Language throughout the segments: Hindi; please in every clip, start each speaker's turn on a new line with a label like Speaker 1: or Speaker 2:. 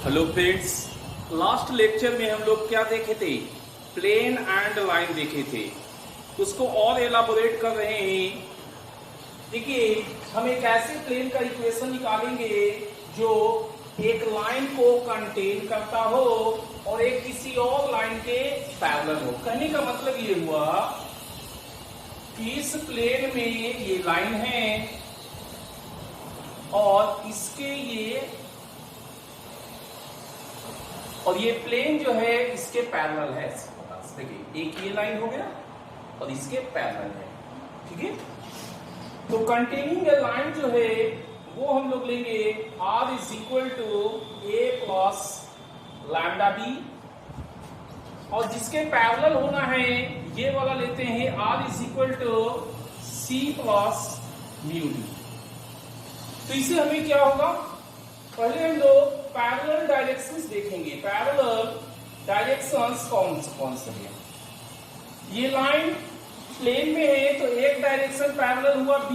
Speaker 1: हेलो फ्रेंड्स, लास्ट लेक्चर में हम लोग क्या देखे थे? प्लेन एंड लाइन देखे थे। उसको और एलाबोरेट कर रहे हैं। देखिए, हम एक ऐसे प्लेन का इक्वेशन निकालेंगे जो एक लाइन को कंटेन करता हो और एक किसी और लाइन के पैरेलल हो। कहने का मतलब ये हुआ कि इस प्लेन में ये लाइन है और इसके ये प्लेन जो है इसके पैरेलल है। देखिए, एक ये लाइन हो गया और इसके पैरेलल है। ठीक है, तो कंटेनिंग ए लाइन जो है वो हम लोग लेंगे R is equal to A plus lambda B, और जिसके पैरेलल होना है ये वाला लेते हैं R is equal to C plus mu D. तो इसे हमें क्या होगा, पहले हम लोग पैरेलल डायरेक्शंस देखेंगे। पैरेलल डायरेक्शंस कौन से हैं? ये लाइन प्लेन में है तो एक डायरेक्शन पैरेलल हुआ B,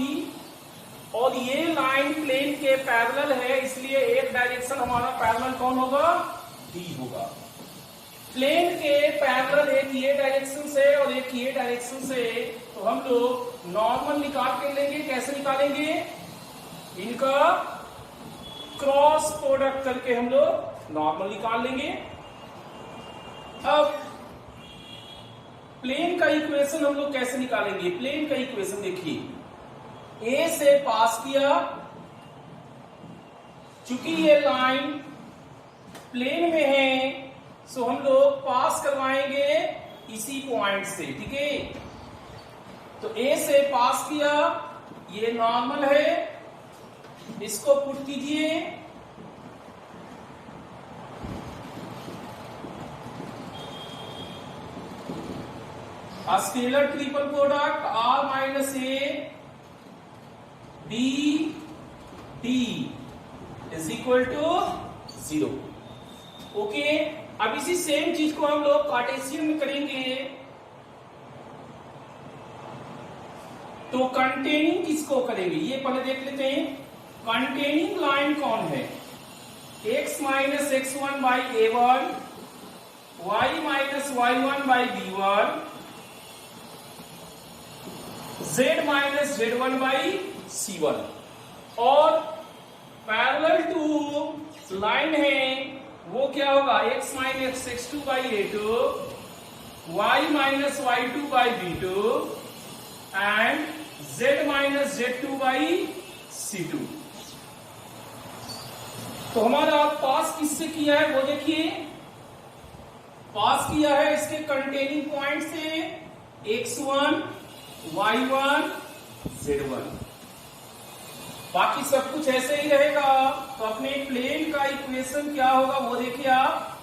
Speaker 1: और ये लाइन प्लेन के पैरेलल है इसलिए एक डायरेक्शन हमारा पैरेलल कौन होगा? D होगा। प्लेन के पैरेलल एक ये डायरेक्शन से और एक ये डायरेक्शन से, तो हम लोग नॉर्मल निकाल के लेंगे। कैसे निकालेंगे? इनका क्रॉस प्रोडक्ट करके हम लोग नॉर्मल निकाल लेंगे। अब प्लेन का इक्वेशन हम लोग कैसे निकालेंगे? प्लेन का इक्वेशन देखिए, ए से पास किया, चूंकि ये लाइन प्लेन में है सो हम लोग पास करवाएंगे इसी पॉइंट से। ठीक है, तो ए से पास किया, ये नॉर्मल है, इसको पुट कीजिए। Scalar triple product R minus A D D is equal to 0। Okay, अब इसी सेम चीज को हम लोग कार्टेशियन में करेंगे। तो कंटेनिंग किसको करेंगे ये पहले देख लेते हैं। कंटेनिंग लाइन कौन है? x minus x1 by a1, y minus y1 by b1, z minus z1 by c1, और पैरेलल टू लाइन है वो क्या होगा? x minus x2 by a2, y minus y2 by b2 and z minus z2 by c2। तो हमारा पास किससे किया है वो देखिए। पास किया है इसके कंटेनिंग पॉइंट से x1, y1, z1। बाकी सब कुछ ऐसे ही रहेगा। तो अपने प्लेन का इक्वेशन क्या होगा वो देखिए आप।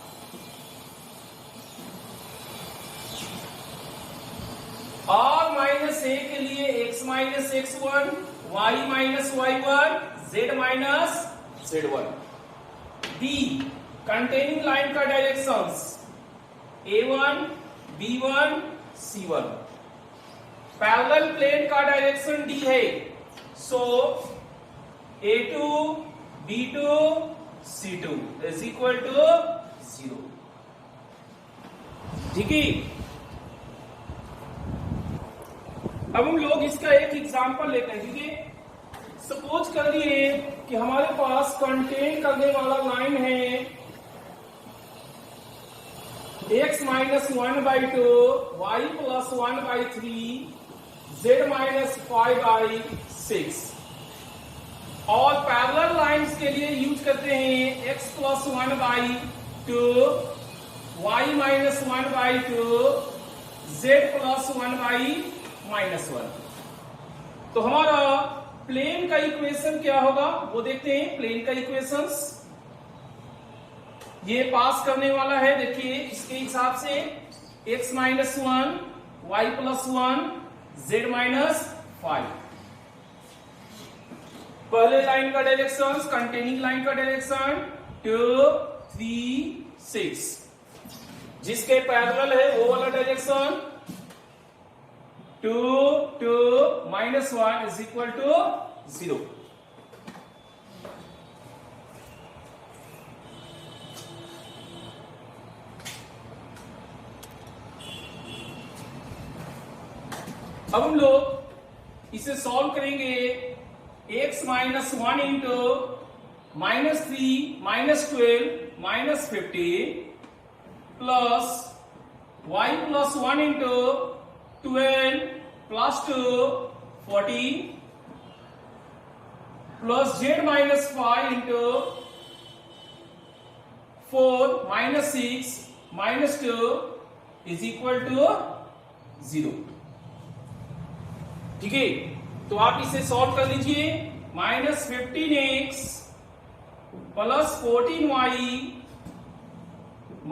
Speaker 1: R माइनस ए के लिए x minus x1, y minus y1, z minus z1। D containing line का directions A1, B1, C1। Parallel plane का डायरेक्शन D है, सो A2, B2, C2 is equal to 0। ठीक है, अब हम लोग इसका एक एग्जांपल लेते हैं। ठीक है, सपोज करिए कि हमारे पास कंटेन करने वाला लाइन है x minus 1 by 2, y plus 1 by 3, z minus 5 by 6, और पैरेलल लाइंस के लिए यूज करते हैं x plus 1 by 2, y minus 1 by 2, z plus 1 by minus 1। तो हमारा प्लेन का इक्वेशन क्या होगा वो देखते हैं। प्लेन का इक्वेशंस ये पास करने वाला है। देखिए, इसके हिसाब से x minus 1, y plus 1, z minus 5। पहले लाइन का डायरेक्शन, कंटेनिंग लाइन का डायरेक्शन 2, 3, 6, जिसके पैरेलल है वो वाला direction 2, 2 minus 1 is equal to 0। अब हम लोग इसे सॉल्व करेंगे। x minus 1 into -3 -12 -15 plus y plus 1 into 12 plus 2 14 plus z minus 5 into 4 minus 6 minus 2 is equal to 0। ठीक है, तो आप इसे सॉल्व कर लीजिए। -15x plus 14y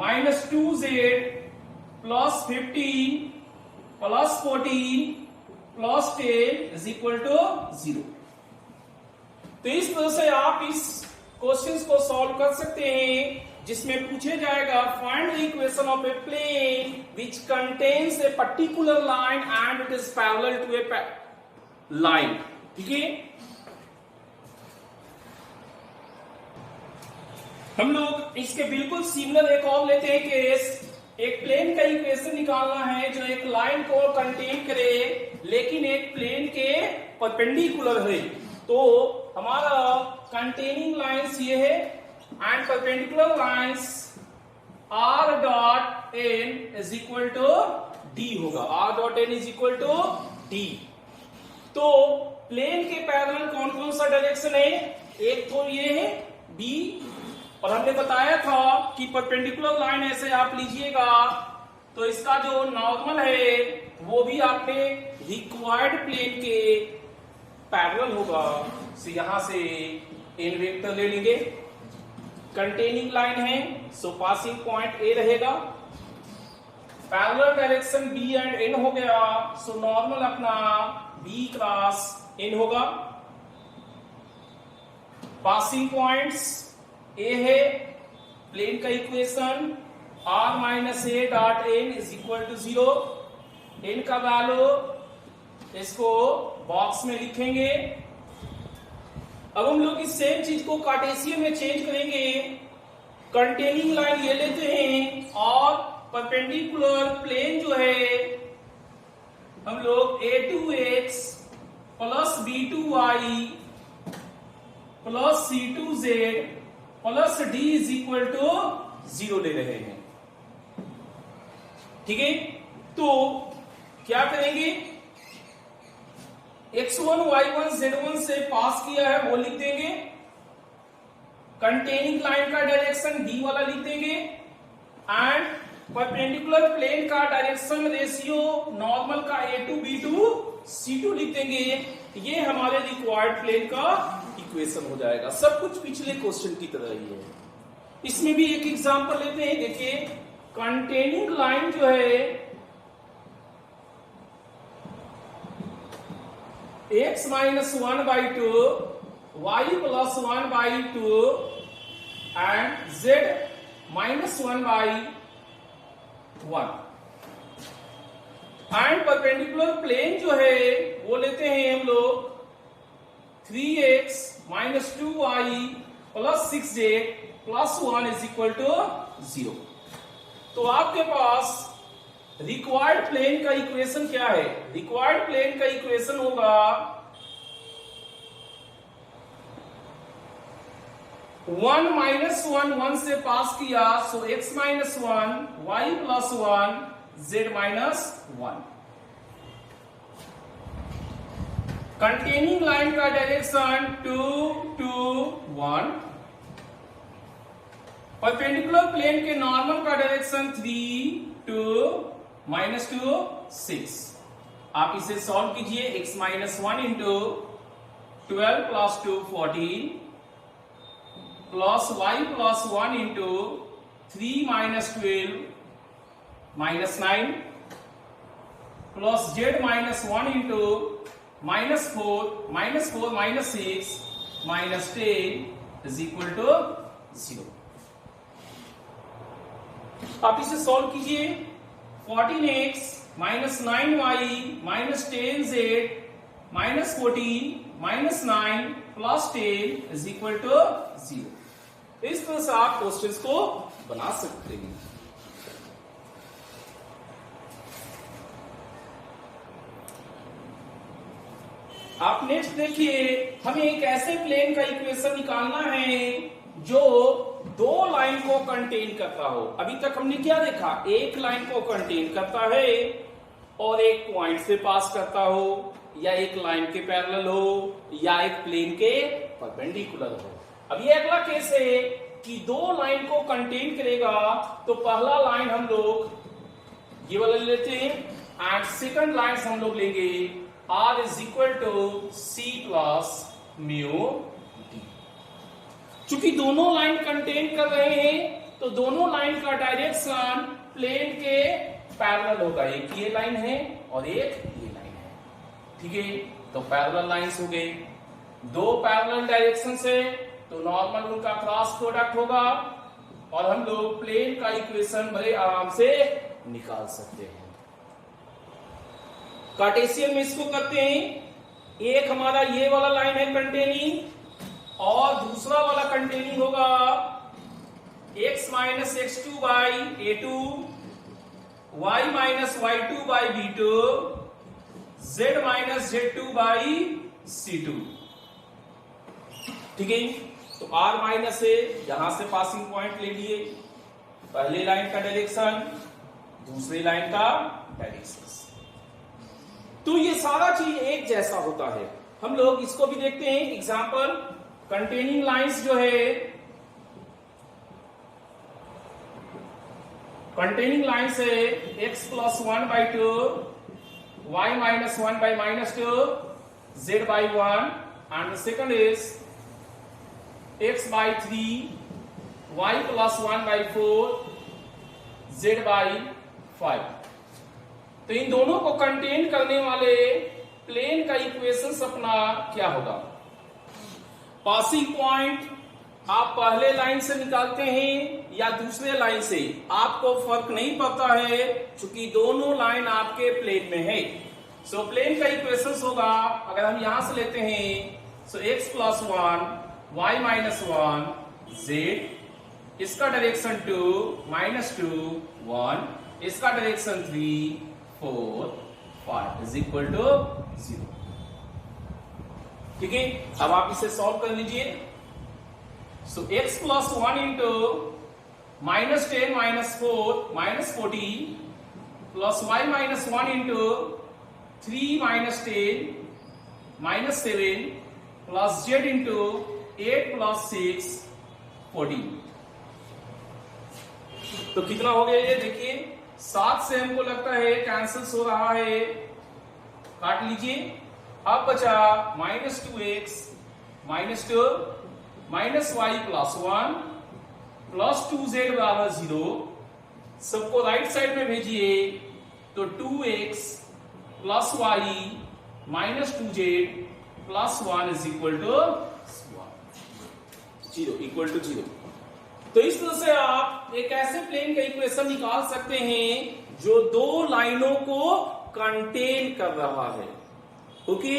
Speaker 1: minus 2z plus 15 plus 14 plus 10 is equal to 0। तो इस तरह से आप इस क्वेश्चंस को सॉल्व कर सकते हैं, जिसमें पूछे जाएगा find the equation of a plane which contains a particular line and it is parallel to a line. ठीक है, हम लोग इसके बिल्कुल सिमिलर एक और लेते हैं केस। एक प्लेन का इक्वेशन निकालना है जो एक लाइन को कंटेन करे लेकिन एक प्लेन के परपेंडिकुलर है। तो हमारा कंटेनिंग लाइंस ये है and perpendicular lines r dot n is equal to d होगा। r dot n is equal to d। तो प्लेन के पैरेलल कौन कौन सा डायरेक्शन है? एक तो ये है b, और हमने बताया था कि परपेंडिकुलर लाइन ऐसे आप लीजिएगा तो इसका जो नॉर्मल है वो भी आपने रिक्वायर्ड प्लेन के पैरेलल होगा। सो यहां से n वेक्टर ले लेंगे। कंटेनिंग लाइन है सो पासिंग पॉइंट a रहेगा। Parallel direction b and n हो गया, सो नॉर्मल अपना b क्रॉस n होगा। पासिंग पॉइंट्स a है, प्लेन का equation r minus A dot n is equal to 0। n का वैल्यू इसको बॉक्स में लिखेंगे। अब हम लोग इस सेम चीज को कार्टेशियन में चेंज करेंगे। कंटेनिंग लाइन ये लेते हैं और परपेंडिकुलर प्लेन जो है हम लोग a2x plus b2y plus c2z plus d is equal to 0 ले रहे हैं। ठीक है, तो क्या करेंगे? x1 y1 z1 से पास किया है वो लिख देंगे। कंटेनिंग लाइन का डायरेक्शन d वाला लिख देंगे एंड परपेंडिकुलर प्लेन का डायरेक्शन रेशियो नॉर्मल का a2 b2 c2 लिख देंगे। ये हमारे रिक्वायर्ड प्लेन का इक्वेशन हो जाएगा। सब कुछ पिछले क्वेश्चन की तरह ही है। इसमें भी एक एग्जांपल लेते हैं। देखिए, कंटेनिंग लाइन जो है x minus 1/2 y plus 1/2 and z minus 1/1 and perpendicular plane जो है वो लेते हैं हम लोग 3x minus 2y plus 6z plus 1 is equal to 0। तो आपके पास रिक्वायर्ड प्लेन का इक्वेशन क्या है? रिक्वायर्ड प्लेन का इक्वेशन होगा 1 माइनस 1 से पास किया, so x minus 1 y plus 1 z minus 1। Containing line का डायरेक्शन 2 2 1। परपेंडिकुलर प्लेन के नॉर्मल का डायरेक्शन 3 2 माइनस 2 6। आप इसे सॉल्व कीजिए। x minus 1 into 12 plus 2 14 plus y plus 1 into 3 minus 12 minus 9 plus z minus 1 into minus 4 minus 6 minus 10 is equal to 0। आप इसे सॉल्व कीजिए। 14x minus 9y minus 10z minus 14 minus 9 plus 10 is equal to 0। इस तरह से आप क्वेश्चंस को बना सकते हैं। आप नेक्स्ट देखिए, हमें एक ऐसे प्लेन का इक्वेशन निकालना है जो दो लाइन को कंटेन करता हो। अभी तक हमने क्या देखा, एक लाइन को कंटेन करता है और एक पॉइंट से पास करता हो, या एक लाइन के पैरेलल हो, या एक प्लेन के परपेंडिकुलर हो। अब ये अगला केस है कि दो लाइन को कंटेन करेगा, तो पहला लाइन हम लोग ये वाला लेते हैं एंड सेकंड लाइन हम लोग लेंगे R is equal to C plus mu D। चूंकि दोनों लाइन कंटेन कर रहे हैं तो दोनों लाइन का डायरेक्शन प्लेन के पैरेलल होगा। एक ये लाइन है और एक ये लाइन है, ठीक है। तो पैरेलल लाइंस हो गए, दो पैरेलल डायरेक्शन से, तो नॉर्मल उनका क्रॉस प्रोडक्ट होगा और हम लोग प्लेन का इक्वेशन बड़े आराम से निकाल सकते हैं। कार्टेशियन में इसको करते हैं, एक हमारा ये वाला लाइन है कंटेनिंग और दूसरा वाला कंटेनिंग होगा x minus x2 by a2, y minus y2 by b2, z minus z2 by c2, ठीक है। तो r माइनस है, यहां से पासिंग पॉइंट ले लिए, पहले लाइन का डायरेक्शन दूसरे लाइन का डायरेक्शन, तो ये सारा चीज एक जैसा होता है। हम लोग इसको भी देखते हैं एग्जांपल, कंटेनिंग लाइंस जो है, कंटेनिंग लाइंस है x plus 1 by 2, y minus 1 by minus 2, z by 1 and the second is x by 3, y plus 1 by 4, z by 5। तो इन दोनों को कंटेन करने वाले प्लेन का इक्वेशन अपना क्या होगा, पासिंग पॉइंट आप पहले लाइन से निकालते हैं या दूसरे लाइन से, आपको फर्क नहीं पड़ता है क्योंकि दोनों लाइन आपके प्लेन में है। सो प्लेन का इक्वेशन होगा, अगर हम यहां से लेते हैं, सो x plus 1, y minus 1, z, इसका डायरेक्शन 2, माइनस 2, 1, इसका डायरेक्शन 3, 4, 5 इज इक्वल टू 0, ठीक है। अब आप इसे सॉल्व कर लीजिए। सो x plus 1 into minus 10 minus 4 minus 40 plus y minus 1 into 3 minus 10 minus 7 plus z into 8 plus 6 14। तो कितना हो गया ये देखिए, 7 से हमको लगता है कैंसिल हो रहा है, काट लीजिए। अब बचा minus 2x minus 2 minus Y plus 1 plus 2z बराबर 0, सबको राइट साइड में भेजिए, तो 2x plus Y minus 2z plus 1 is equal to 0, equal to 0। तो इस तरह से आप एक ऐसे प्लेन का इक्वेशन निकाल सकते हैं जो दो लाइनों को कंटेन कर रहा है, ओके।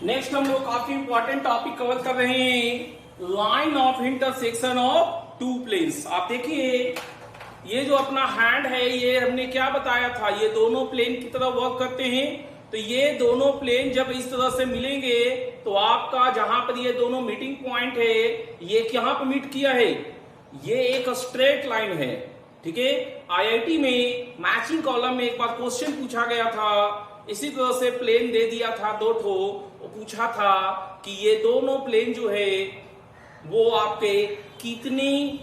Speaker 1: नेक्स्ट हम लोग काफी इंपॉर्टेंट टॉपिक कवर कर रहे हैं, line of intersection of two planes. आप देखिए ये जो अपना हैंड है, ये हमने क्या बताया था, ये दोनों प्लेन की तरह वर्क करते हैं। तो ये दोनों प्लेन जब इस तरह से मिलेंगे तो आपका जहां पर ये दोनों मीटिंग पॉइंट है, ये कहां पर मीट किया है, ये एक स्ट्रेट लाइन है, ठीक है। आईआईटी में मैचिंग कॉलम में एक बार क्वेश्चन पूछा गया था, इसी तरह से प्लेन दे दिया था दो ठो, पूछा था कि ये दोनों प्लेन जो है वो आपके कितनी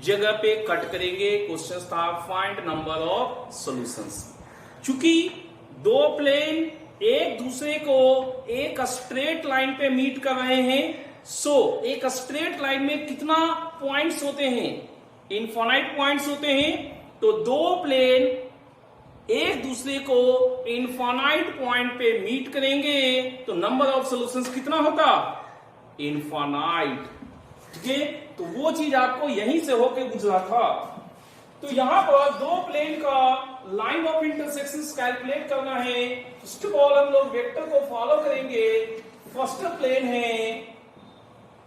Speaker 1: जगह पे कट करेंगे। क्वेश्चन था फाइंड नंबर ऑफ सॉल्यूशंस। चूंकि दो प्लेन एक दूसरे को एक स्ट्रेट लाइन पे मीट कर रहे हैं, सो एक स्ट्रेट लाइन में कितना पॉइंट्स होते हैं, इनफाइनाइट पॉइंट्स होते हैं। तो दो प्लेन एक दूसरे को इनफाइनाइट पॉइंट पे मीट करेंगे तो नंबर ऑफ सॉल्यूशंस कितना होता, इनफाइनाइट, ठीक है। तो वो चीज आपको यहीं से होके गुजरा था। तो यहां पर दो प्लेन का लाइन ऑफ इंटरसेक्शंस कैलकुलेट करना है। फर्स्ट ऑफ ऑल हम लोग वेक्टर को फॉलो करेंगे। फर्स्ट प्लेन है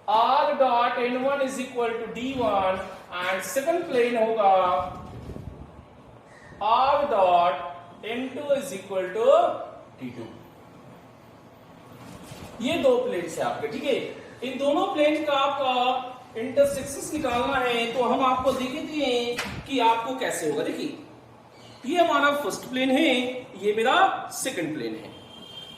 Speaker 1: r dot n1 is equal to d1 and second plane होगा r dot n2 is equal to t2। ये दो प्लेन है आपके, ठीक है। इन दोनों प्लेन का आपका इंटरसेक्शंस निकालना है, तो हम आपको देखते हैं कि आपको कैसे होगा। देखिए ये हमारा फर्स्ट प्लेन है, ये मेरा सेकंड प्लेन है,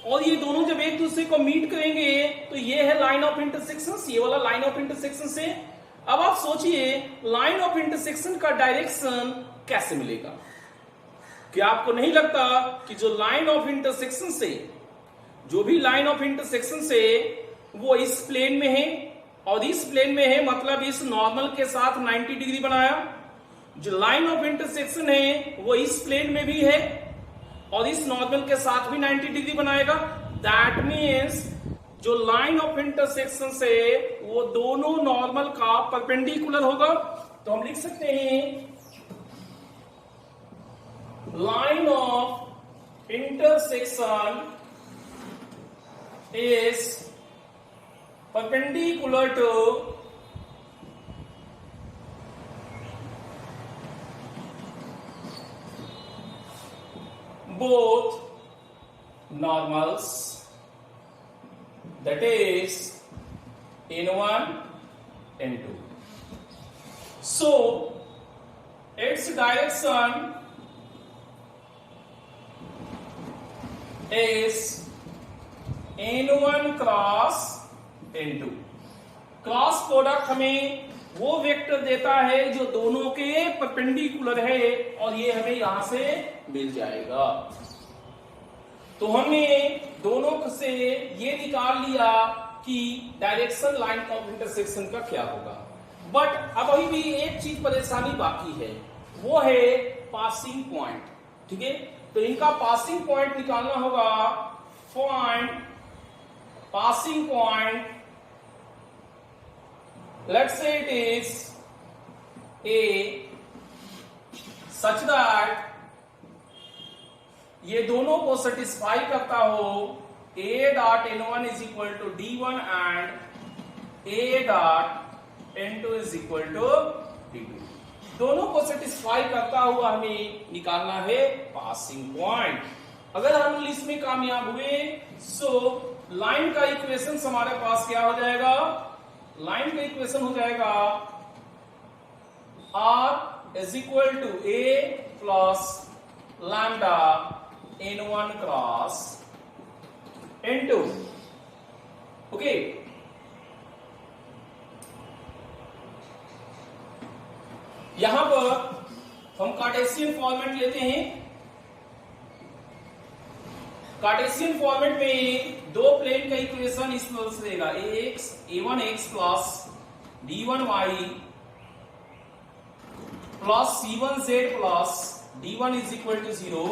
Speaker 1: और ये दोनों जब एक दूसरे को मीट करेंगे तो ये है लाइन ऑफ इंटरसेक्शन, ये वाला लाइन ऑफ इंटरसेक्शन से। अब आप सोचिए लाइन ऑफ इंटरसेक्शन का डायरेक्शन कैसे मिलेगा। क्या आपको नहीं लगता कि जो लाइन ऑफ इंटरसेक्शन से, जो भी लाइन ऑफ इंटरसेक्शन से वो इस प्लेन में है और इस प्लेन में है, मतलब इस नॉर्मल के साथ 90 डिग्री बनाया। जो लाइन ऑफ इंटरसेक्शन है वो इस प्लेन में भी है और इस नॉर्मल के साथ भी 90 डिग्री बनाएगा। दैट मीन्स जो लाइन ऑफ इंटरसेक्शन से वो दोनों नॉर्मल का परपेंडिकुलर होगा। तो हम लिख सकते हैं line of intersection is perpendicular to both normals, that is n1 n2. So its direction is n1 cross n2। Cross product हमें वो वेक्टर देता है जो दोनों के परपेंडिकुलर है, और ये हमें यहां से मिल जाएगा। तो हमने दोनों से ये निकाल लिया कि डायरेक्शन लाइन ऑफ इंटरसेक्शन का क्या होगा। बट अब अभी भी एक चीज परेशानी बाकी है, वो है पासिंग पॉइंट, ठीक है। तो इनका पासिंग पॉइंट निकालना होगा। Passing point, let's say it is A, such that ये दोनों को सेटिस्फाई करता हो। A dot n1 is equal to d1 and A dot n2 is equal to d2। दोनों को सेटिस्फाई करता हुआ हमें निकालना है पासिंग पॉइंट। अगर हम इसमें कामयाब हुए सो लाइन का इक्वेशन हमारे पास क्या हो जाएगा। लाइन का इक्वेशन हो जाएगा r is equal to a plus lambda n1 cross n2। Okay, यहां पर हम कार्टेशियन फॉर्मेट लेते हैं। कार्टेशियन फॉर्मेट में दो प्लेन का इक्वेशन इस तरह से देगा a1x plus d1y plus c1z plus d1 is equal to 0,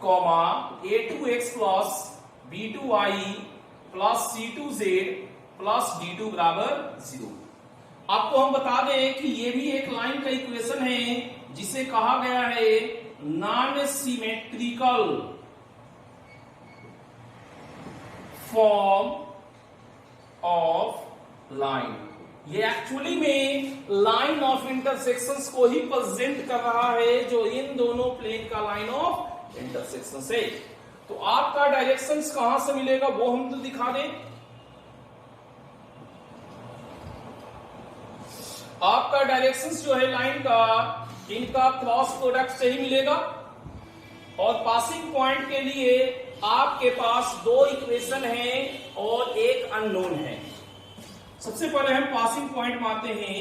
Speaker 1: comma a2x plus b2y plus c2z plus d2 बराबर 0। आपको हम बता दें कि ये भी एक लाइन का इक्वेशन है जिसे कहा गया है non symmetrical form of line. ये एक्चुअली में लाइन ऑफ इंटरसेक्शंस को ही प्रेजेंट कर रहा है, जो इन दोनों प्लेन का लाइन ऑफ इंटरसेक्शन है। तो आपका डायरेक्शंस कहां से मिलेगा वो हम तो दिखा दें। आपका डायरेक्शंस जो है लाइन का, इनका क्रॉस प्रोडक्ट से ही मिलेगा। और पासिंग पॉइंट के लिए आपके पास दो इक्वेशन है और एक अननोन है। सबसे पहले हम पासिंग पॉइंट मानते हैं,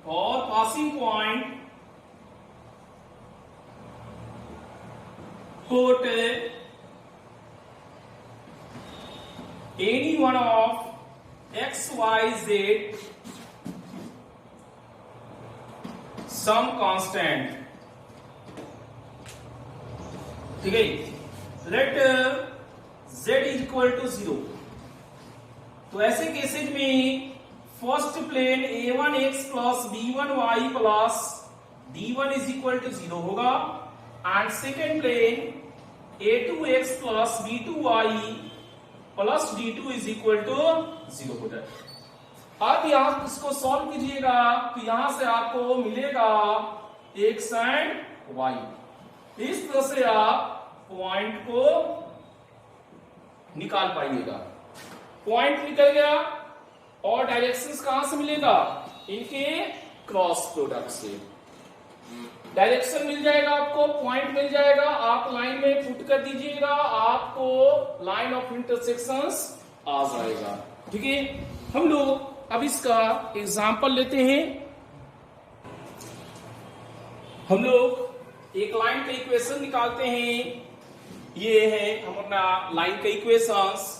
Speaker 1: और passing point put any one of x, y, z some constant, ठीक है। Let z is equal to 0। तो ऐसे केसेज में first plane a1x plus b1y plus d1 is equal to 0 होगा, and second plane a2x plus b2y plus d2 is equal to 0 हो जाएगा। अब यहां इसको सॉल्व कीजिएगा तो यहां से आपको मिलेगा एक्स एंड वाई। इस तरह से आप पॉइंट को निकाल पाइएगा। पॉइंट निकल गया और डायरेक्शंस कहां से मिलेगा, इनके क्रॉस प्रोडक्ट से। डायरेक्शन मिल जाएगा आपको, पॉइंट मिल जाएगा, आप लाइन में पुट कर दीजिएगा, आपको लाइन ऑफ इंटरसेक्शंस आ जाएगा। ठीक है, हम लोग अब इसका एग्जांपल लेते हैं। हम लोग एक लाइन का इक्वेशन निकालते हैं। ये है हमारा लाइन का इक्वेशंस।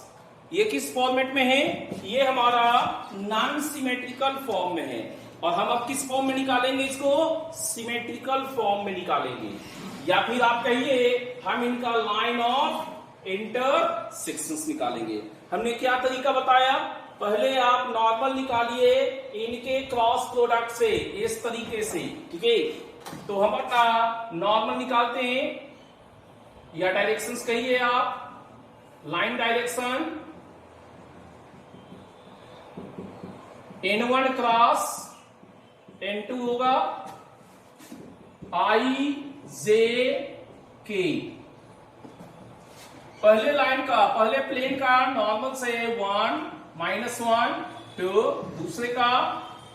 Speaker 1: ये किस फॉर्मेट में है, ये हमारा नॉन सिमेट्रिकल फॉर्म में है। और हम अब किस फॉर्म में निकालेंगे इसको, सिमेट्रिकल फॉर्म में निकालेंगे, या फिर आप कहिए हम इनका लाइन ऑफ इंटरसेक्शंस निकालेंगे। हमने क्या तरीका बताया, पहले आप नॉर्मल निकालिए इनके क्रॉस प्रोडक्ट से, इस तरीके से। ठीक है, तो हम अपना नॉर्मल निकालते हैं, या डायरेक्शंस कहिए आप, line direction N1 cross N2 होगा I J K। पहले लाइन का, पहले प्लेन का नॉर्मल से 1 -1 2, दूसरे का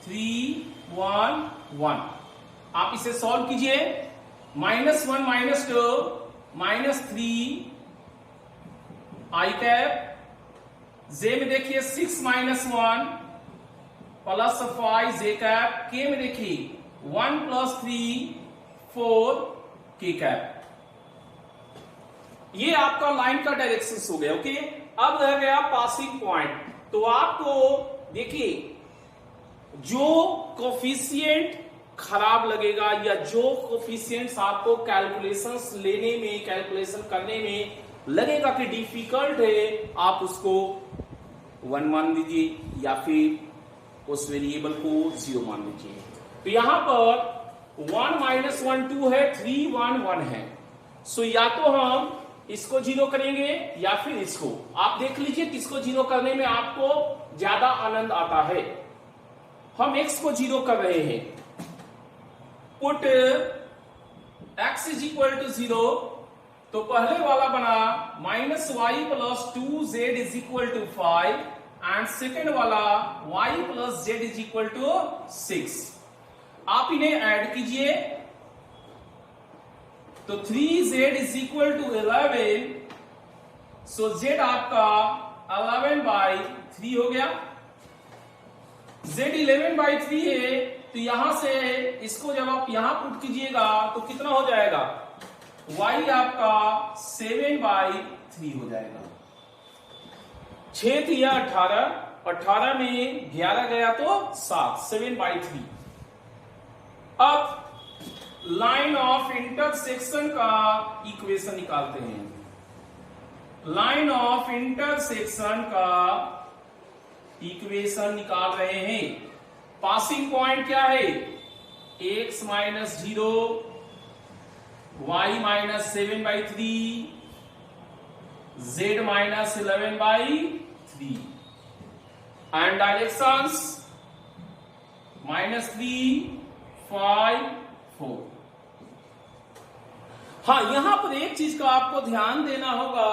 Speaker 1: 3 1 1। आप इसे सॉल्व कीजिए, -1 -2 -3 I कैप, J में देखिए 6 -1 +5 J कैप, K में देखिए 1 + 3 4 K कैप। ये आपका लाइन का डायरेक्शंस हो गया। ओके, अब रह गया पासिंग पॉइंट। तो आपको देखिए जो कोफिशिएंट खराब लगेगा या जो कोफिशिएंट्स आपको कैलकुलेशंस लेने में, कैलकुलेशन करने में लगेगा कि डिफिकल्ट है, आप उसको 1 मान लीजिए या फिर उस वेरिएबल को 0 मान लीजिए। तो यहां पर 1 - 1 2 है, 3 1 1 है। सो या तो हम इसको 0 करेंगे या फिर इसको। आप देख लीजिए किसको 0 करने में आपको ज्यादा आनंद आता है। हम x को 0 कर रहे हैं, पुट x = 0। तो पहले वाला बना -y + 2z = 5 एंड सेकेंड वाला y + z = 6। आप इन्हें ऐड कीजिए तो 3z = 11। सो z आपका 11/3 हो गया। z 11/3 है, तो यहां से इसको जब आप यहां पुट कीजिएगा तो कितना हो जाएगा, y आपका 7/3 हो जाएगा। 6 या 18, 18 में 11 गया तो 7, 7/3। अब लाइन ऑफ इंटरसेक्शन का इक्वेशन निकालते हैं। लाइन ऑफ इंटरसेक्शन का इक्वेशन निकाल रहे हैं। पासिंग पॉइंट क्या है, x - 0 y - 7/3 z - 11/3 and directions -3 5 4। हाँ, यहां पर एक चीज का आपको ध्यान देना होगा,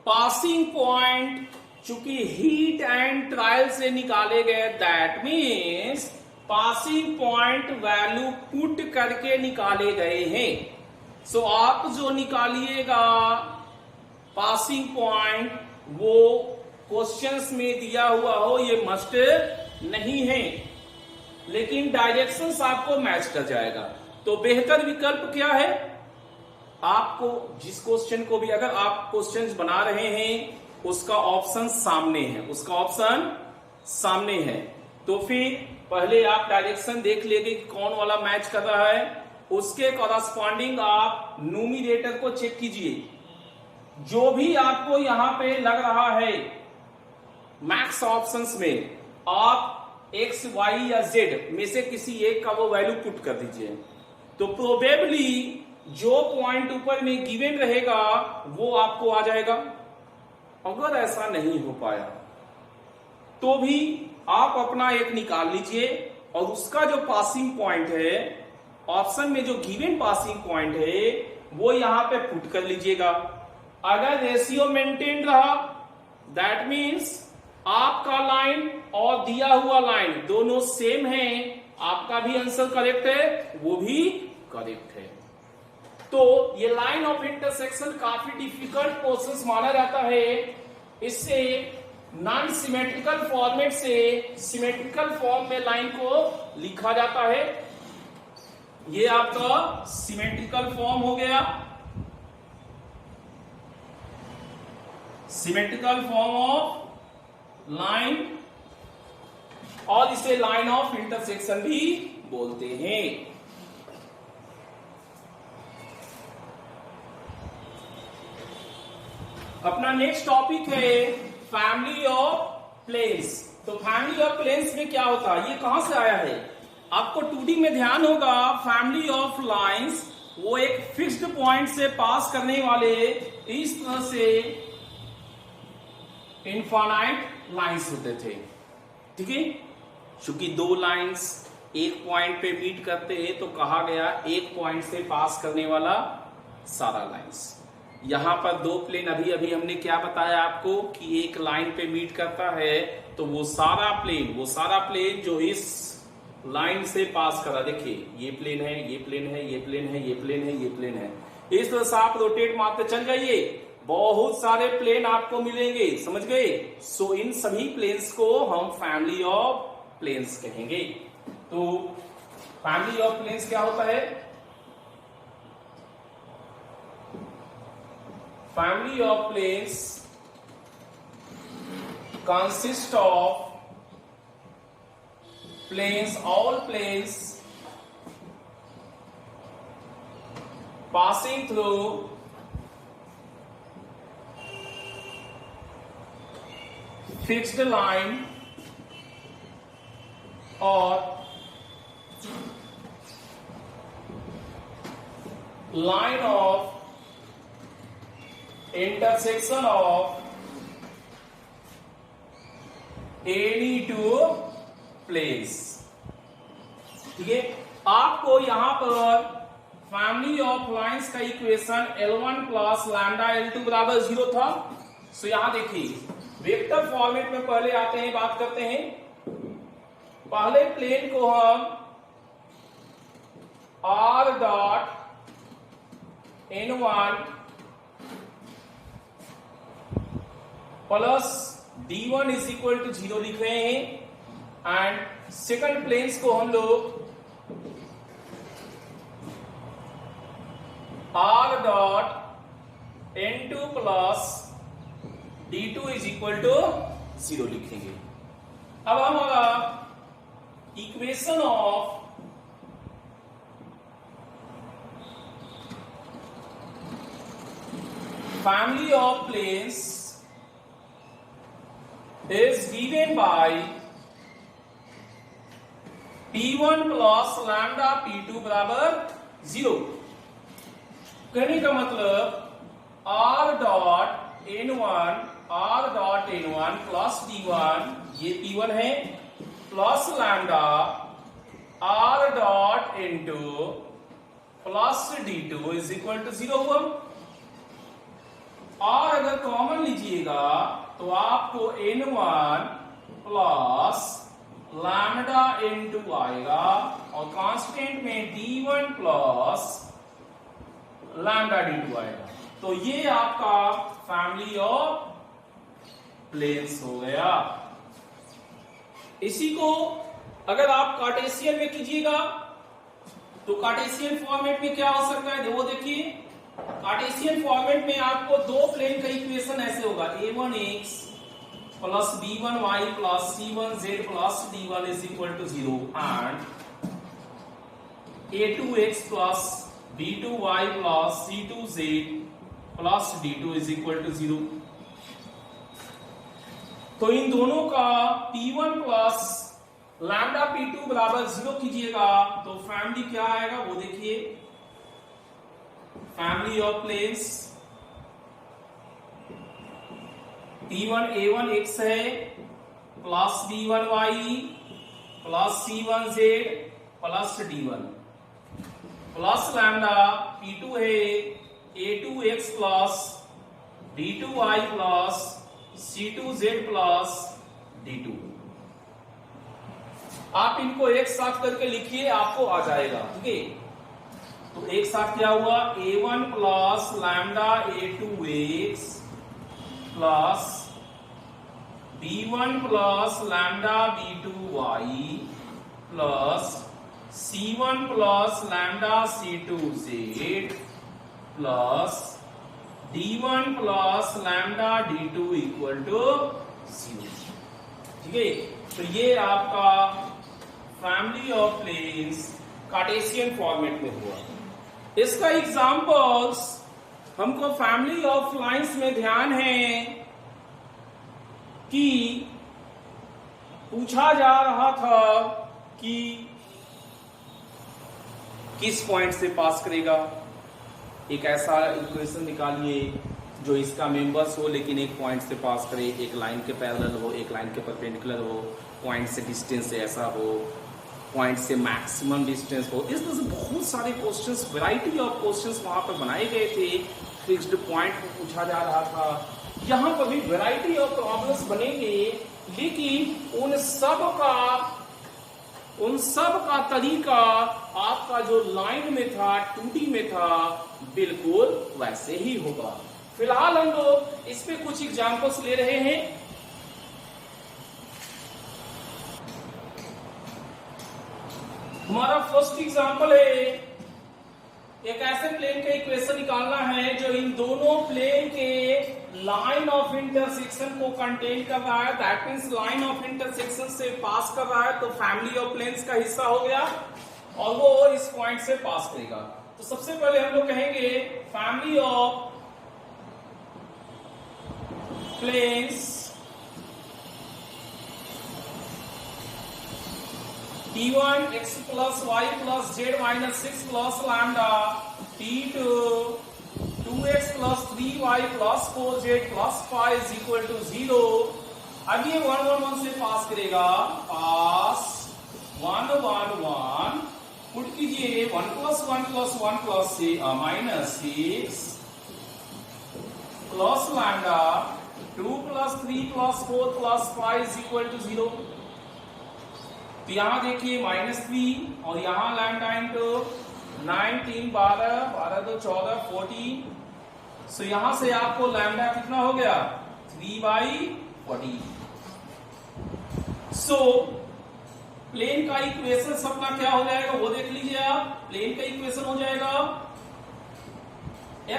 Speaker 1: पासिंग पॉइंट चूंकि हीट एंड ट्रायल से निकाले गए, that means passing point value put करके निकाले गए हैं। सो आप जो निकालिएगा पासिंग पॉइंट वो क्वेश्चंस में दिया हुआ हो ये मस्ट नहीं है, लेकिन डायरेक्शंस आपको मैच कर जाएगा। तो बेहतर विकल्प क्या है, आपको जिस क्वेश्चन को भी अगर आप क्वेश्चंस बना रहे हैं उसका ऑप्शन सामने है, उसका ऑप्शन सामने है, तो फिर पहले आप डायरेक्शन देख लेंगे कि कौन वाला मैच कर रहा है, उसके कॉरस्पॉन्डिंग आप न्यूमरेटर को चेक कीजिए। जो भी आपको यहां पे लग रहा है मैक्स ऑप्शंस में, आप x y या z में से किसी एक का वो वैल्यू पुट कर दीजिए, तो प्रोबेबली जो पॉइंट ऊपर में गिवन रहेगा वो आपको आ जाएगा। अगर ऐसा नहीं हो पाया तो भी आप अपना एक निकाल लीजिए और उसका जो पासिंग पॉइंट है, ऑप्शन में जो गिवन पासिंग पॉइंट है वो यहां पे पुट कर लीजिएगा। अगर रेशियो मेंटेन रहा, दैट मीन्स आपका लाइन और दिया हुआ लाइन दोनों सेम है, आपका भी आंसर करेक्ट है, वो भी करेक्ट है। तो ये लाइन ऑफ इंटरसेक्शन काफी डिफिकल्ट प्रोसेस माना जाता है। इससे नॉन सिमेट्रिकल फॉर्मेट से सिमेट्रिकल फॉर्म में लाइन को लिखा जाता है। ये आपका सिमेट्रिकल फॉर्म हो गया, सिमेट्रिकल फॉर्म ऑफ लाइन, और इसे लाइन ऑफ इंटरसेक्शन भी बोलते हैं। अपना नेक्स्ट टॉपिक है फैमिली ऑफ प्लेन्स। तो फैमिली ऑफ प्लेन्स में क्या होता है, ये कहां से आया है, आपको 2D में ध्यान होगा। फैमिली ऑफ लाइंस वो एक फिक्स्ड पॉइंट से पास करने वाले इस तरह से इनफाइनाइट लाइंस होते थे, ठीक है। चूंकि दो लाइंस एक पॉइंट पे मीट करते हैं तो कहा गया एक पॉइंट से पास करने वाला सारा लाइंस। यहां पर दो प्लेन अभी अभी हमने क्या बताया आपको कि एक लाइन पे मीट करता है, तो वो सारा प्लेन जो इस लाइन से पास करा, देखिए ये प्लेन है, ये प्लेन है, ये प्लेन है, ये प्लेन है, ये प्लेन है, इस तरह से आप रोटेट मारते चल जाइए, बहुत सारे प्लेन आपको मिलेंगे, समझ गए। सो इन सभी प्लेन्स को हम फैमिली ऑफ प्लेन्स कहेंगे। तो फैमिली ऑफ प्लेन्स क्या होता है, family of planes consist of planes, all planes passing through fixed line or line of intersection of any two planes, ठीक है। आपको यहां पर फैमिली ऑफ लाइंस का equation L1 plus lambda L2 बराबर 0 था। सो यहां देखिए वेक्टर फॉर्मेट में पहले आते हैं, बात करते हैं। पहले प्लेन को हम R dot N1 plus D1 is equal to 0 लिख रहे हैं, एंड सेकंड प्लेन्स को हम लोग R dot N2 plus D2 is equal to 0 लिखेंगे। अब हमारा equation of family of planes is given by P1 plus lambda P2 बराबर 0। कहने का मतलब R dot N1 plus D1, ये P1 है, plus lambda R dot N2 plus D2 is equal to 0 हुआ। और अगर कॉमन लीजिएगा तो आपको N1 प्लस लैम्डा N2 आएगा, और कांस्टेंट में D1 प्लस लैम्डा D2 आएगा। तो ये आपका फैमिली ऑफ प्लेन्स हो गया। इसी को अगर आप कार्टेशियन में कीजिएगा तो कार्टेशियन फॉर्मेट में क्या हो सकता है, वो देखिए। कार्टेशियन फॉर्मेट में आपको दो प्लेन का इक्वेशन ऐसे होगा, A1x plus B1y plus C1z plus D1 is equal to 0 and A2x plus B2y plus C2z plus D2 is equal to 0। तो इन दोनों का P1 प्लस लैम्डा P2 बराबर 0 कीजिएगा तो फैमिली क्या आएगा वो देखिए। Family of planes P1 A1 x है, plus b1y plus c1z plus d1 plus lambda p2 है a2x plus d2y plus c2z plus d2। आप इनको एक साथ करके लिखिए, आपको आ जाएगा। ठीक है, तो एक साथ क्या हुआ, a1 plus lambda a2x plus b1 plus lambda b2y plus c1 plus lambda c2z plus d1 plus lambda d2 equal to 0। ठीक है, तो ये आपका family of planes Cartesian format में हुआ। इसका एग्जांपल्स हमको फैमिली ऑफ लाइंस में ध्यान है कि पूछा जा रहा था कि किस पॉइंट से पास करेगा। एक ऐसा इक्वेशन निकालिए जो इसका मेंबर्स हो लेकिन एक पॉइंट से पास करे, एक लाइन के पैरेलल हो, एक लाइन के परपेंडिकुलर हो, पॉइंट से डिस्टेंस ऐसा हो, पॉइंट से मैक्सिमम डिस्टेंस हो। इस तरह से बहुत सारे क्वेश्चंस, वैरायटी ऑफ क्वेश्चंस वहां पर बनाए गए थे। फिक्स्ड पॉइंट को पूछा जा रहा था। यहां पर भी वैरायटी ऑफ प्रॉब्लम्स बनेंगे, लेकिन उन सब का तरीका आपका जो लाइन में था, 2D में था, बिल्कुल वैसे ही होगा। फिलहाल हम लोग इस पे कुछ एग्जांपल्स ले रहे हैं। हमारा फर्स्ट एग्जांपल है, एक ऐसे प्लेन का इक्वेशन निकालना है जो इन दोनों प्लेन के लाइन ऑफ इंटरसेक्शन को कंटेन कर रहा है। That means line of intersection से पास कर रहा है, तो फैमिली ऑफ प्लेन्स का हिस्सा हो गया और वो इस पॉइंट से पास करेगा। तो सबसे पहले हम लोग कहेंगे family of planes T1 x plus y plus z minus 6 plus lambda T2 2x plus 3y plus 4z plus 5 is equal to 0। अब ये 1 1 1 से पास करेगा, पास 1 1 1 पुट कीजिए, 1 plus 1 plus 1 plus minus 6 plus lambda 2 plus 3 plus 4 plus 5 is equal to 0। तो यहां देखिए -3 और यहां लैम्डा इंटू 9 3 12 12 2 14 14। सो यहां से आपको लैम्डा कितना हो गया, 3/40। सो प्लेन का इक्वेशन सबका क्या हो जाएगा वो देख लीजिए आप। प्लेन का इक्वेशन हो जाएगा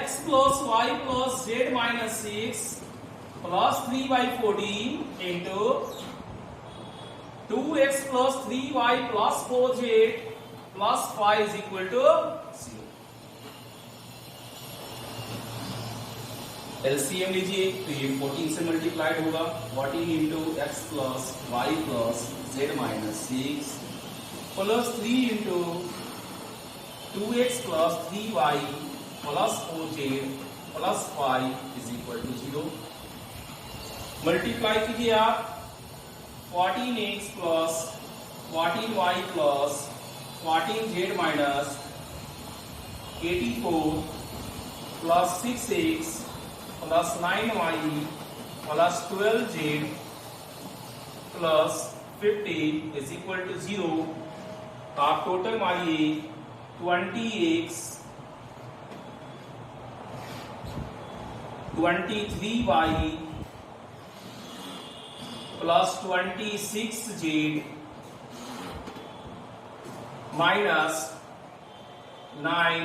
Speaker 1: x plus y plus z minus 6 plus 3/40 into 2x plus 3y plus 4z plus 5 is equal to 0। LCM लीजिए, तो ये 14 से मल्टीप्लाइड होगा, 14 into x plus y plus z minus 6 plus 3 into 2x plus 3y plus 4z plus 5 is equal to 0। Multiply कीजिए आप, 14x plus 14y plus 14z minus 84 plus 6x plus 9y plus 12z plus 50 is equal to 0। आप टोटल मारिए, 20x 23y plus 26z minus 9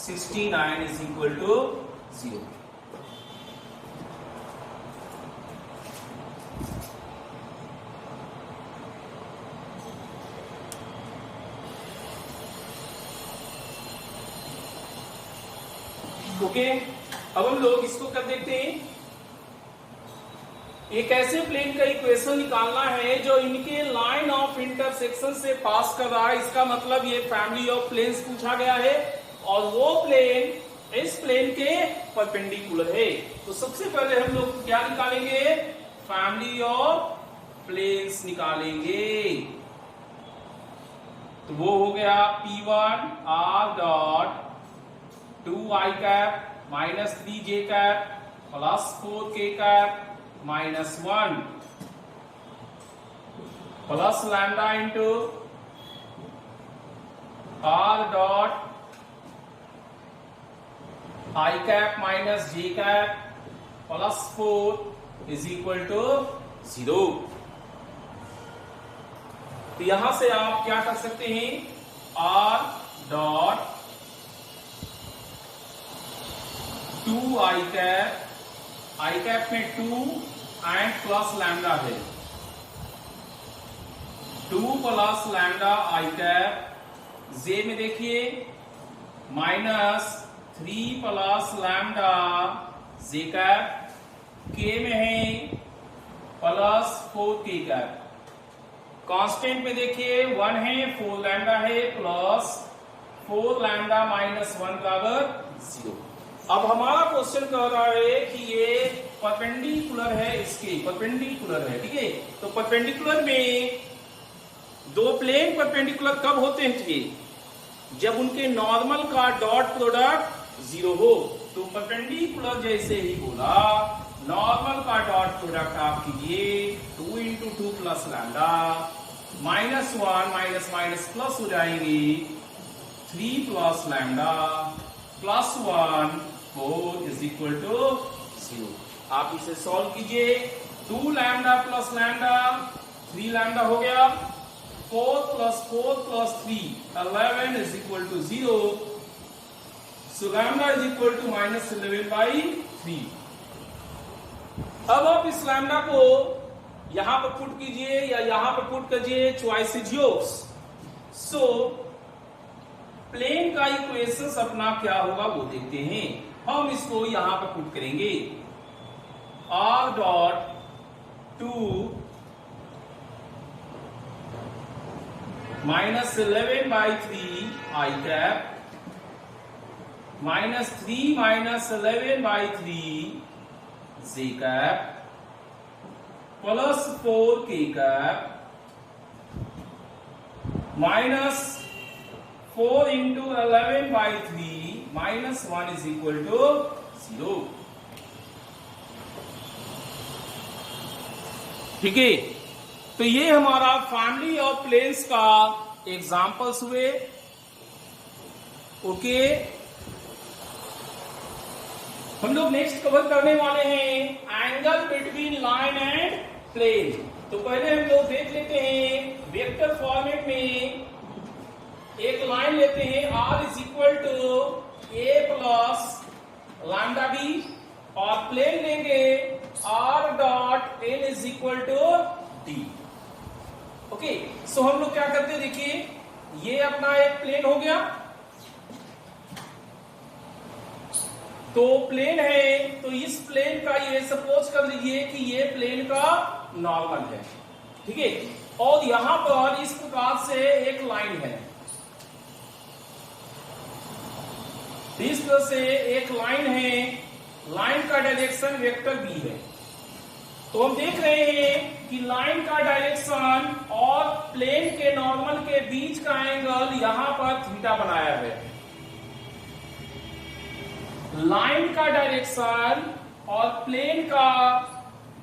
Speaker 1: 69 is equal to 0। Okay, अब हम लोग इसको कर देखते हैं। एक ऐसे प्लेन का इक्वेशन निकालना है जो इनके लाइन ऑफ इंटरसेक्शन से पास कर रहा है। इसका मतलब ये फैमिली ऑफ प्लेन्स पूछा गया है और वो प्लेन इस प्लेन के परपेंडिकुलर है। तो सबसे पहले हम लोग क्या निकालेंगे, फैमिली ऑफ प्लेन्स निकालेंगे। तो वो हो गया P1 R dot 2i cap minus 3j cap plus 4k cap minus 1 plus lambda into R dot i cap minus j cap plus 4 is equal to 0। तो यहां से आप क्या कर सकते हैं, R dot 2i cap, i cap में 2 एंड प्लस लैम्डा है, 2 प्लस लैम्डा i कैप, जे में देखिए माइनस 3 प्लस लैम्डा जे कैप, के में है प्लस 4k कैप, कांस्टेंट में देखिए 1 है, 4 लैम्डा है, प्लस 4 लैम्डा माइनस 1 बराबर 0। अब हमारा क्वेश्चन कह रहा है कि ये परपेंडिकुलर है, इसके परपेंडिकुलर है, ठीक है। तो परपेंडिकुलर में दो प्लेन परपेंडिकुलर कब होते हैं, जब उनके नॉर्मल का डॉट प्रोडक्ट 0 हो। तो परपेंडिकुलर जैसे ही बोला, नॉर्मल का डॉट प्रोडक्ट आप कीजिए, 2 into 2 plus lambda minus 1 minus minus plus हो जाएंगे, 3 plus lambda plus 1 4 is equal to 0। आप इसे सॉल्व कीजिए, 2 लैम्डा प्लस लैम्डा 3 लैम्डा हो गया, 4 plus 3 11 is equal to 0। So lambda is equal to minus 11/3। अब आप इस लैम्डा को यहां पर पुट कीजिए या यहां पर पुट कीजिए, choice is yours. So plane का इक्वेशन अपना क्या होगा वो देखते हैं। हम इसको यहां पर पुट करेंगे, R dot 2 minus 11/3 i cap minus 3 minus 11/3 j cap plus 4k cap minus 4 into 11/3 minus 1 is equal to 0। ठीक है, तो ये हमारा फैमिली ऑफ प्लेन्स का एग्जांपल्स हुए। ओके, हम लोग नेक्स्ट कवर करने वाले हैं angle between line and plane. तो पहले हम लोग देख लेते हैं वेक्टर फॉर्मेट में, एक लाइन लेते हैं R is equal to A plus lambda B, और प्लेन लेंगे R dot N is equal to D. Okay, so हम लोग क्या करते हैं, देखिए ये अपना एक प्लेन हो गया, तो प्लेन है, तो इस प्लेन का ये सपोज कर लीजिए कि ये प्लेन का नॉर्मल है, ठीक है। और यहां पर इस प्रकार से एक लाइन है, इस तरह से एक लाइन है, लाइन का डायरेक्शन वेक्टर बी है। तो हम देख रहे हैं कि लाइन का डायरेक्शन और प्लेन के नॉर्मल के बीच का एंगल यहां पर थीटा बनाया है। लाइन का डायरेक्शन और प्लेन का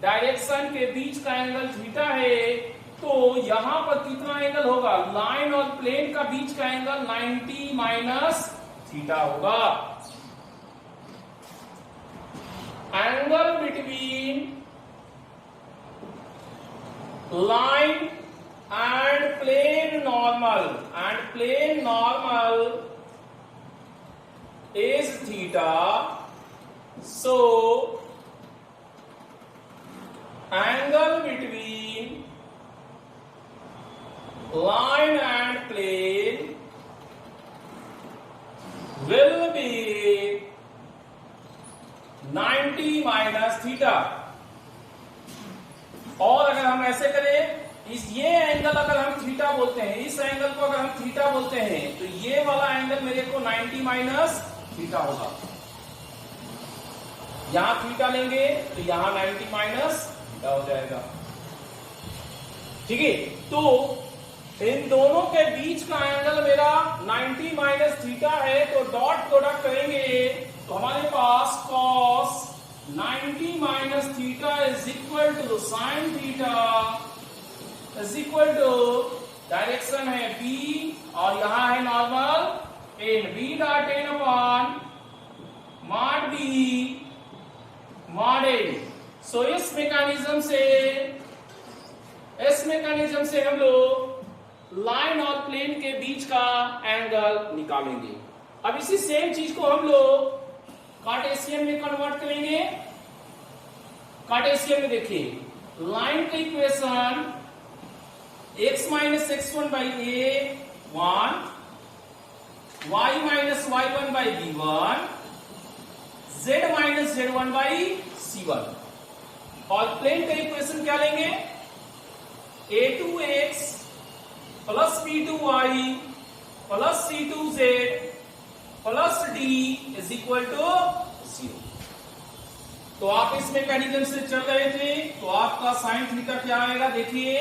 Speaker 1: डायरेक्शन के बीच का एंगल थीटा है, तो यहां पर कितना एंगल होगा, लाइन और प्लेन का बीच का एंगल 90 माइनस थीटा होगा। Angle between line and plane normal is theta, so angle between line and plane will be 90 minus theta। और अगर हम ऐसे करें, ये एंगल अगर हम थीटा बोलते हैं, इस एंगल को अगर हम थीटा बोलते हैं, तो ये वाला एंगल मेरे को 90 माइनस थीटा होगा। यहां थीटा लेंगे तो यहां 90 माइनस थीटा हो जाएगा। ठीक है, तो इन दोनों के बीच का एंगल मेरा 90 माइनस थीटा है, तो डॉट प्रोडक्ट करेंगे तो हमारे पास cos 90 minus theta is equal to sine theta is equal to direction है b और यहां है normal N, b dot N upon mod b mod N. So इस मैकेनिज्म से हम लोग लाइन और प्लेन के बीच का एंगल निकालेंगे। अब इसी सेम चीज को हम लोग कार्टेशियन में कन्वर्ट करेंगे। कार्टेशियन में देखिए, लाइन का equation x minus x1 by a 1, y minus y1 by b1, z minus z1 by c1। और प्लेन का इक्वेशन क्या लेंगे, a2x plus b2y plus c2z plus d is equal to 0। तो आप इस मैकेनिज्म से चल रहे थे, तो आपका साइन थीटा क्या आएगा, देखिए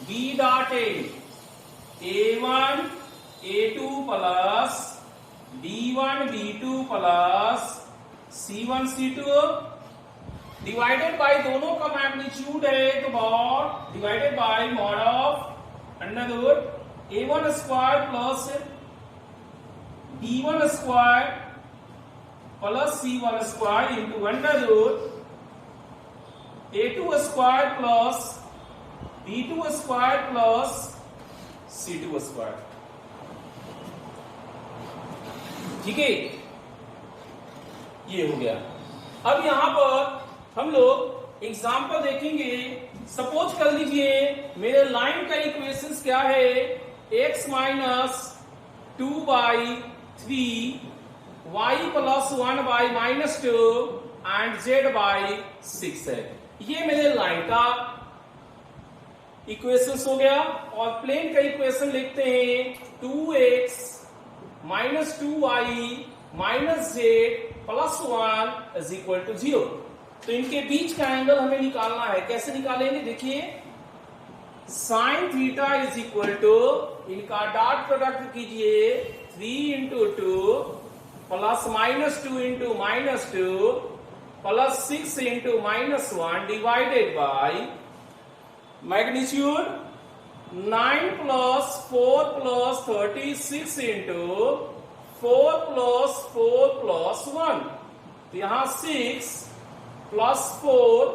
Speaker 1: b dot a1 a2 plus b1 b2 plus c1 c2 divided by दोनों का मैग्नीट्यूड है तो बहुत divided by mod of under root a1 square plus b1 square plus c1 square into under root a2 square plus b2 square plus c2 square. ठीक है, ये हो गया। अब यहां पर हम लोग एग्जाम्पल देखेंगे। सपोज कर लीजिए मेरे लाइन का इक्वेशंस क्या है, x minus 2 by 3, y plus 1 by minus 2 and z by 6 है। ये मेरे लाइन का इक्वेशंस हो गया। और प्लेन का इक्वेशन लिखते हैं 2x minus 2y minus z plus 1 is equal to 0। तो इनके बीच का एंगल हमें निकालना है। कैसे निकालेंगे, देखिए sine theta is equal to, इनका डॉट प्रोडक्ट कीजिए 3 into 2 plus minus 2 into minus 2 plus 6 into minus 1 divided by magnitude 9 plus 4 plus 36 into 4 plus 4 plus 1। तो यहां 6 प्लस 4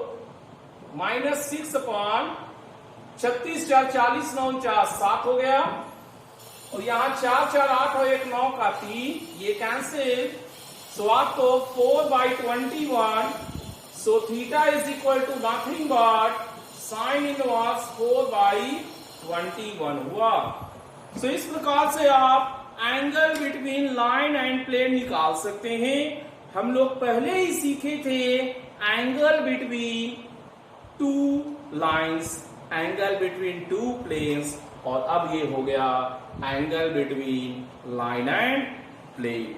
Speaker 1: माइनस 6 अपॉन 36 4 40 9 4 7 हो गया। और यहां 4 4 8 और 1 9 का 3, ये कैंसिल। सो आपको 4 by 21। So theta is equal to nothing but sine inverse 4 by 21 हुआ। सो इस प्रकार से आप angle between line and plane निकाल सकते हैं। हम लोग पहले ही सीखे थे angle between two lines, angle between two planes, और अब ये हो गया angle between line and plane.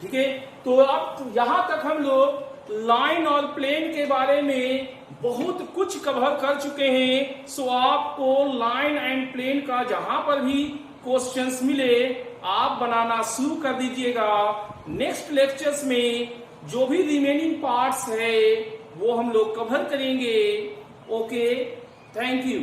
Speaker 1: ठीक है, तो अब यहां तक हम लोग लाइन और प्लेन के बारे में बहुत कुछ कवर कर चुके हैं। सो आपको लाइन एंड प्लेन का जहां पर भी क्वेश्चंस मिले आप बनाना शुरू कर दीजिएगा। नेक्स्ट लेक्चर्स में जो भी रिमेनिंग पार्ट्स है वो हम लोग कवर करेंगे। Okay, thank you.